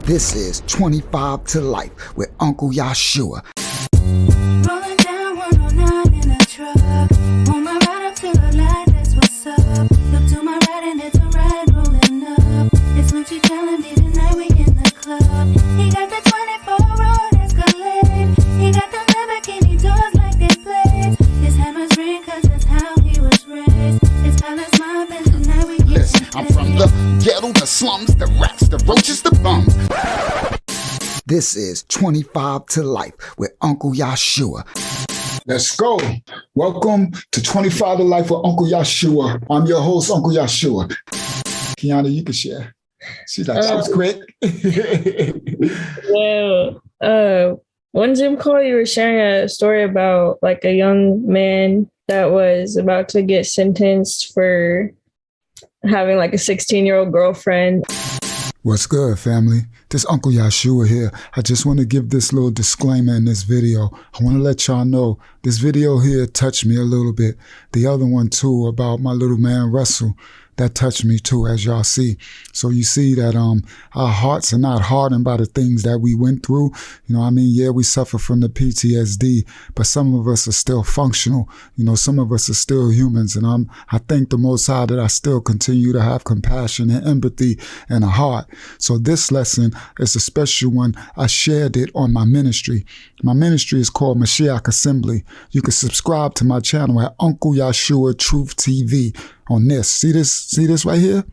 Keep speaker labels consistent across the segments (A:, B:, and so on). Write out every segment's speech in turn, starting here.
A: This is 25 to Life with Uncle YAHSHUA.
B: Rolling down 109 in a truck. On my ride, I feel alive, that's what's up. Look to my right and it's a ride rolling up. It's Lucci telling me tonight we in the club. He got the 24 road Escalade. He got the Lamborghini doors like they blades. His hammers ring cause that's how he was raised. His palace mob and tonight we get
A: Listen, I'm from the ghetto, the slums, the rats, the roaches, the bums. This is 25 to Life with Uncle YAHSHUA. Let's go. Welcome to 25 to Life with Uncle YAHSHUA. I'm your host, Uncle YAHSHUA. Kiana, you can share. She's like, that was quick.
C: Well, one Zoom call, you were sharing a story about like a young man that was about to get sentenced for having like a 16-year-old girlfriend.
A: What's good, family? This Uncle YAHSHUA here. I just want to give this little disclaimer in this video. I want to let y'all know this video here touched me a little bit. The other one too about my little man Russell, that touched me too, as y'all see. So you see that our hearts are not hardened by the things that we went through. You know what I mean? Yeah, we suffer from the PTSD, but some of us are still functional. You know, some of us are still humans. And I thank the Most High that I still continue to have compassion and empathy and a heart. So this lesson is a special one. I shared it on my ministry. My ministry is called Mashiach Assembly. You can subscribe to my channel at Uncle YAHSHUA Truth TV. On this. See this right here?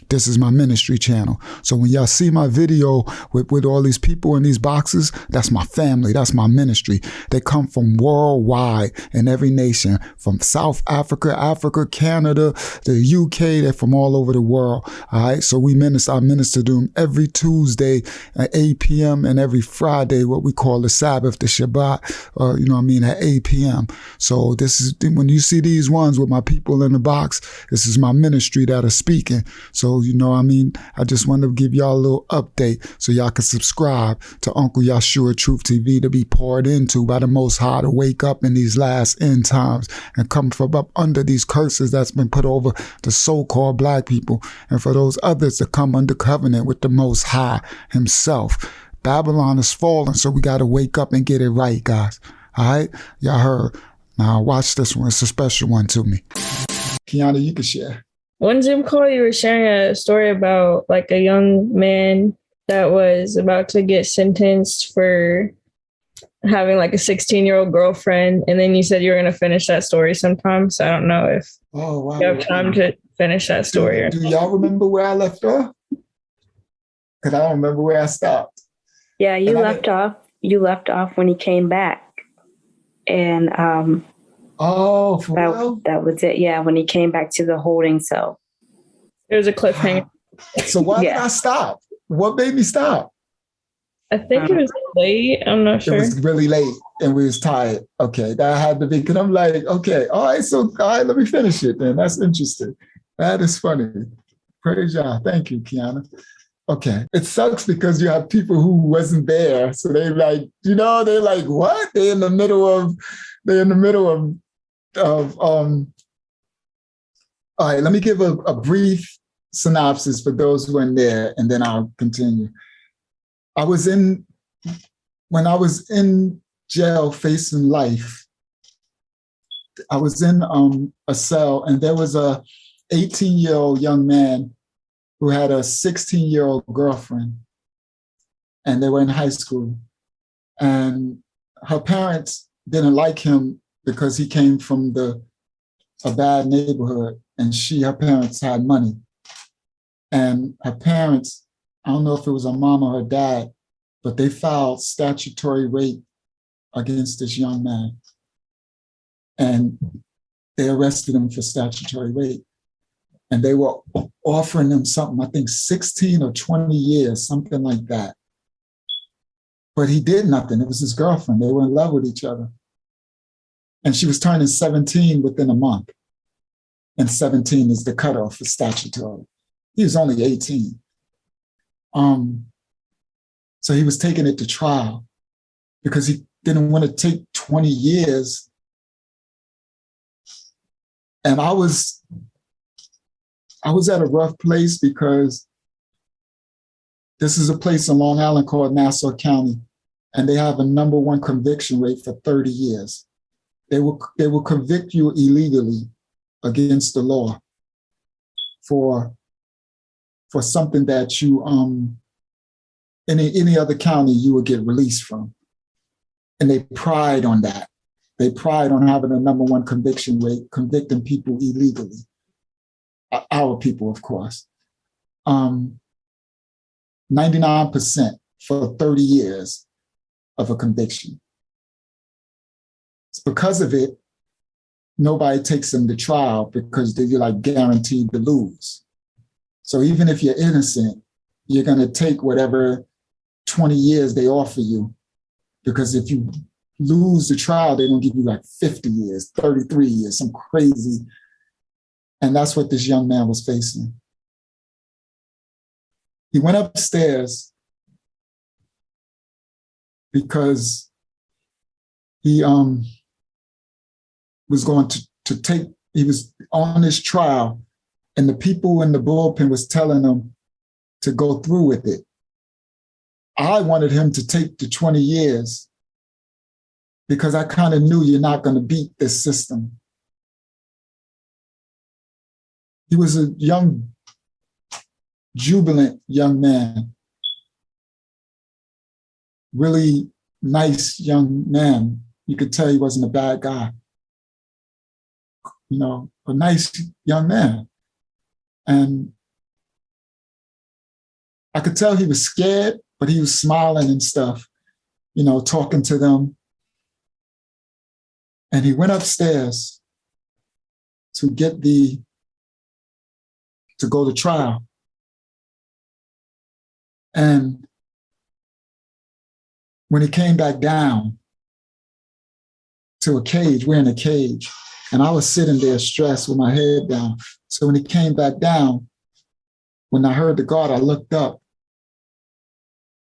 A: This is my ministry channel. So when y'all see my video with all these people in these boxes, that's my family. That's my ministry. They come from worldwide in every nation, from South Africa, Canada, the UK. They're from all over the world. All right. So I minister to them every Tuesday at 8 p.m. and every Friday, what we call the Sabbath, the Shabbat, you know what I mean, at 8 p.m. So this is, when you see these ones with my people in the box, this is my ministry that are speaking. So, you know what I mean? I just wanted to give y'all a little update so y'all can subscribe to Uncle YAHSHUA Truth TV to be poured into by the Most High to wake up in these last end times and come from up under these curses that's been put over the so-called black people, and for those others to come under covenant with the Most High himself. Babylon is falling, so we got to wake up and get it right, guys. All right? Y'all heard. Now watch this one. It's a special one to me. Kiana, you can share.
C: One Zoom call, you were sharing a story about like a young man that was about to get sentenced for having like a 16-year-old girlfriend. And then you said you were going to finish that story sometime. So I don't know if you have time to finish that story.
A: Do y'all remember where I left off? Because I don't remember where I stopped.
D: Yeah, you left off when he came back. And
A: oh, for real?
D: That was it. Yeah, when he came back to the holding cell.
C: It was a cliffhanger.
A: So why did I stop? What made me stop?
C: I think it was late. I'm not sure.
A: It was really late and we was tired. Okay, that had to be, because I'm like, okay, all right, let me finish it then. That's interesting. That is funny. Praise y'all. Thank you, Kiana. Okay. It sucks because you have people who wasn't there. So they like, you know, they're like, what? They're in the middle of all right, let me give a brief synopsis for those who weren't there, and then I'll continue. When I was in jail facing life, I was in a cell, and there was a 18-year-old young man who had a 16-year-old girlfriend, and they were in high school. And her parents didn't like him because he came from a bad neighborhood, and her parents had money. And her parents, I don't know if it was her mom or her dad, but they filed statutory rape against this young man. And they arrested him for statutory rape. And they were offering him something, I think 16 or 20 years, something like that. But he did nothing. It was his girlfriend. They were in love with each other. And she was turning 17 within a month. And 17 is the cutoff for statutory. He was only 18. So he was taking it to trial because he didn't want to take 20 years. And I was at a rough place because This is a place in Long Island called Nassau County, and they have a #1 conviction rate for 30 years. They will convict you illegally against the law for something that you in any other county you would get released from. And they pride on that. They pride on having a #1 conviction rate, convicting people illegally. Our people, of course. 99% for 30 years of a conviction. It's because of it, nobody takes them to trial because they're like guaranteed to lose. So even if you're innocent, you're going to take whatever 20 years they offer you, because if you lose the trial, they're going to give you like 50 years, 33 years, some crazy. And that's what this young man was facing. He went upstairs because he was going to take, he was on this trial, and the people in the bullpen was telling him to go through with it. I wanted him to take the 20 years because I kind of knew you're not going to beat this system. He was a young, jubilant young man, really nice young man. You could tell he wasn't a bad guy. You know, a nice young man. And I could tell he was scared, but he was smiling and stuff, you know, talking to them. And he went upstairs to go to trial. And when he came back down to a cage, we're in a cage, and I was sitting there stressed with my head down. So when he came back down, when I heard the guard, I looked up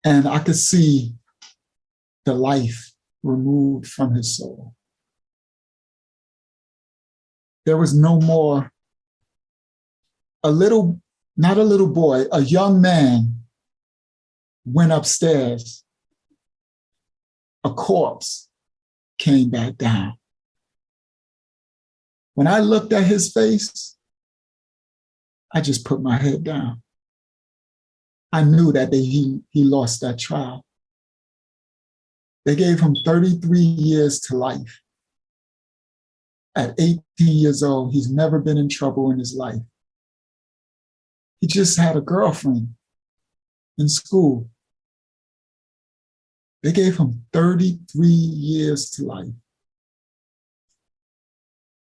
A: and I could see the life removed from his soul. There was no more, not a little boy, a young man went upstairs. A corpse came back down. When I looked at his face, I just put my head down. I knew that he lost that trial. They gave him 33 years to life. At 18 years old, he's never been in trouble in his life. He just had a girlfriend in school. They gave him 33 years to life.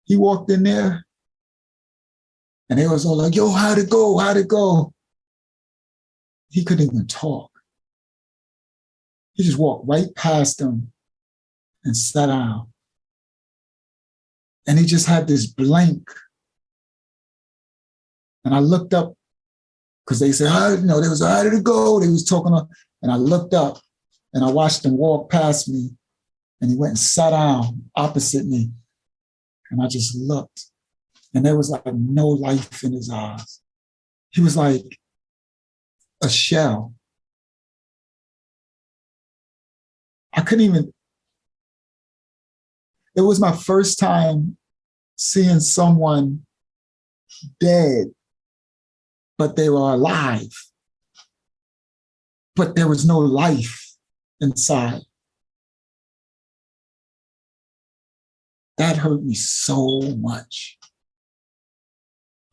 A: He walked in there and they was all like, yo, how'd it go? How'd it go? He couldn't even talk. He just walked right past them and sat down. And he just had this blank. And I looked up because they said, they was, how did it go? They was talking, and I looked up and I watched him walk past me, and he went and sat down opposite me. And I just looked, and there was like no life in his eyes. He was like a shell. I couldn't even, it was my first time seeing someone dead, but they were alive. But there was no life inside. That hurt me so much.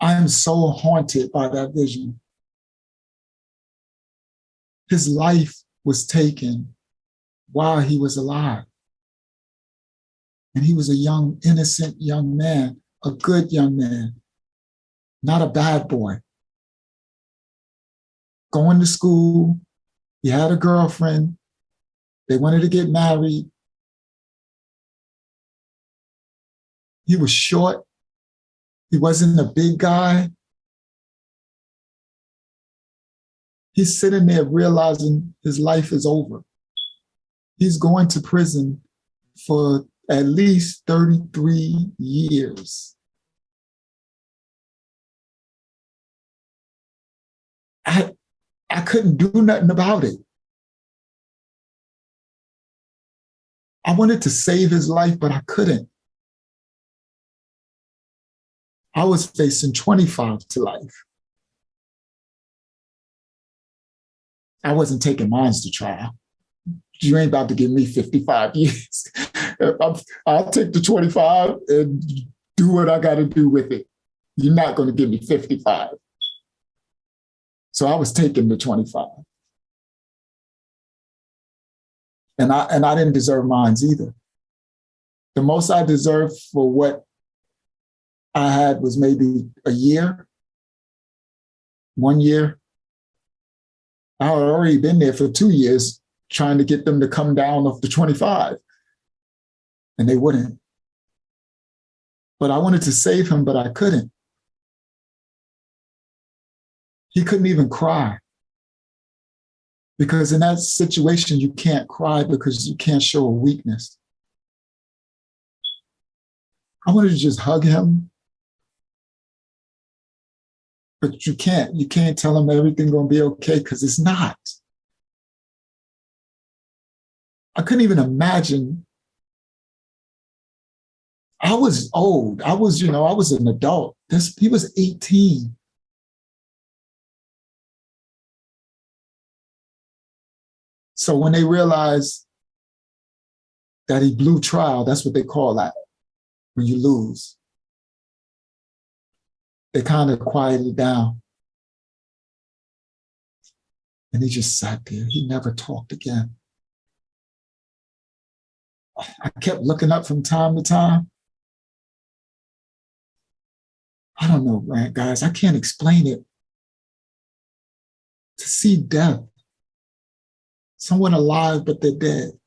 A: I am so haunted by that vision. His life was taken while he was alive. And he was a young, innocent young man, a good young man, not a bad boy. Going to school, he had a girlfriend, they wanted to get married. He was short, he wasn't a big guy. He's sitting there realizing his life is over. He's going to prison for at least 33 years. I couldn't do nothing about it. I wanted to save his life, but I couldn't. I was facing 25 to life. I wasn't taking mine to trial. You ain't about to give me 55 years. I'll take the 25 and do what I got to do with it. You're not going to give me 55. So I was taking the 25. And I didn't deserve mine either. The most I deserved for what I had was maybe a year, 1 year. I had already been there for 2 years trying to get them to come down off the 25. And they wouldn't. But I wanted to save him, but I couldn't. He couldn't even cry. Because in that situation, you can't cry because you can't show a weakness. I wanted to just hug him. But you can't. You can't tell him everything's going to be okay because it's not. I couldn't even imagine. I was old. I was an adult. He was 18. So when they realized that he blew trial, that's what they call that, when you lose. They kind of quieted it down. And he just sat there. He never talked again. I kept looking up from time to time. I don't know, man, guys. I can't explain it. To see death, someone alive, but they're dead.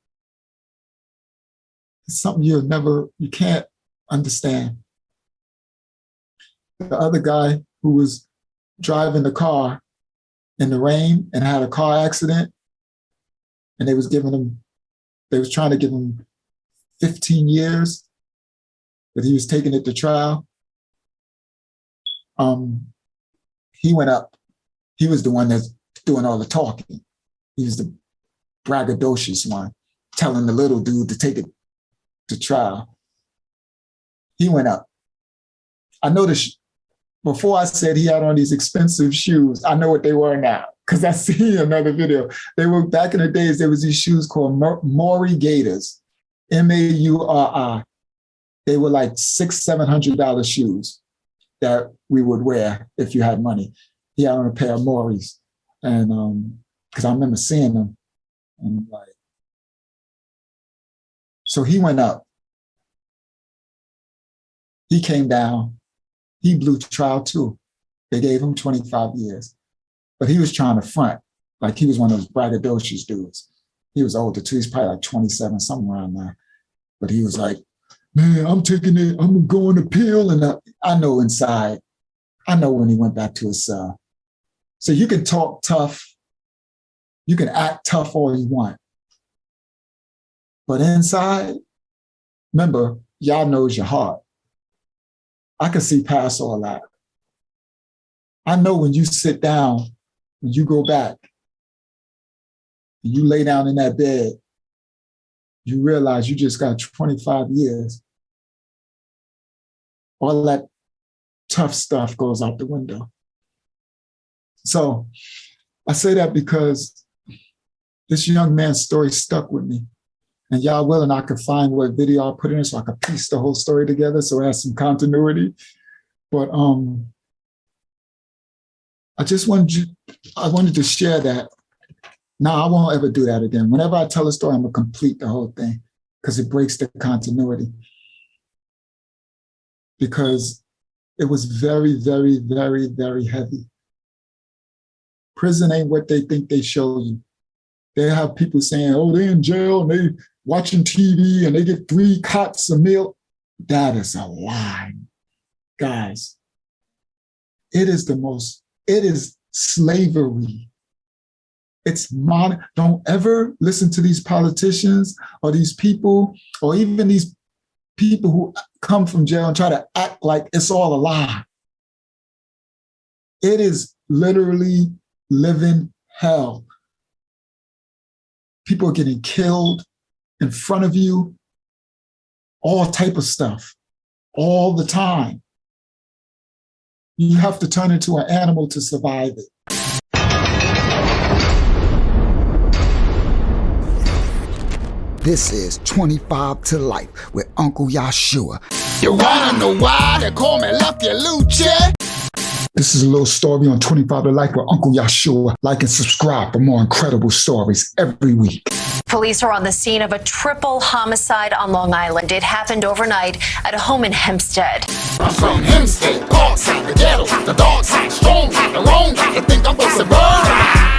A: It's something you can't understand. The other guy who was driving the car in the rain and had a car accident, and they was trying to give him 15 years, but he was taking it to trial. He went up. He was the one that's doing all the talking. He was the braggadocious one, telling the little dude to take it to trial. He went up. I noticed before I said he had on these expensive shoes, I know what they were now, because I see another video. They were, back in the days, there was these shoes called Maury Gators, Mauri. They were like $600-700 shoes that we would wear if you had money. He had on a pair of Maury's, and because I remember seeing them, and like, so he went up. He came down. He blew trial too. They gave him 25 years, but he was trying to front like he was one of those braggadocious dudes. He was older too. He's probably like 27, something around there. But he was like, man, I'm taking it. I'm going to appeal. And I know inside, I know when he went back to his cell. So you can talk tough. You can act tough all you want. But inside, remember, Yah knows your heart. I can see past all that. I know when you sit down, when you go back, and you lay down in that bed, you realize you just got 25 years. All that tough stuff goes out the window. So I say that because this young man's story stuck with me. And y'all willing, I could find what video I put in so I could piece the whole story together so it has some continuity. But I wanted to share that. Now, I won't ever do that again. Whenever I tell a story, I'm going to complete the whole thing because it breaks the continuity. Because it was very, very, very, very heavy. Prison ain't what they think they show you. They have people saying, oh, they're in jail and they watching TV and they get 3 cots a meal. That is a lie. Guys, it is slavery. It's don't ever listen to these politicians or these people or even these people who come from jail and try to act like it's all a lie. It is literally living hell. People are getting killed in front of you. All type of stuff, all the time. You have to turn into an animal to survive it. This is 25 to Life with Uncle YAHSHUA.
E: You wanna know why they call me Lucky Lucha?
A: This is a little story on 25 to Life with Uncle YAHSHUA. Like and subscribe for more incredible stories every week.
F: Police are on the scene of a triple homicide on Long Island. It happened overnight at a home in Hempstead.
E: I'm from Hempstead, Parkside, the ghetto, the dark side, strong, the wrong, I think I'm supposed to burn.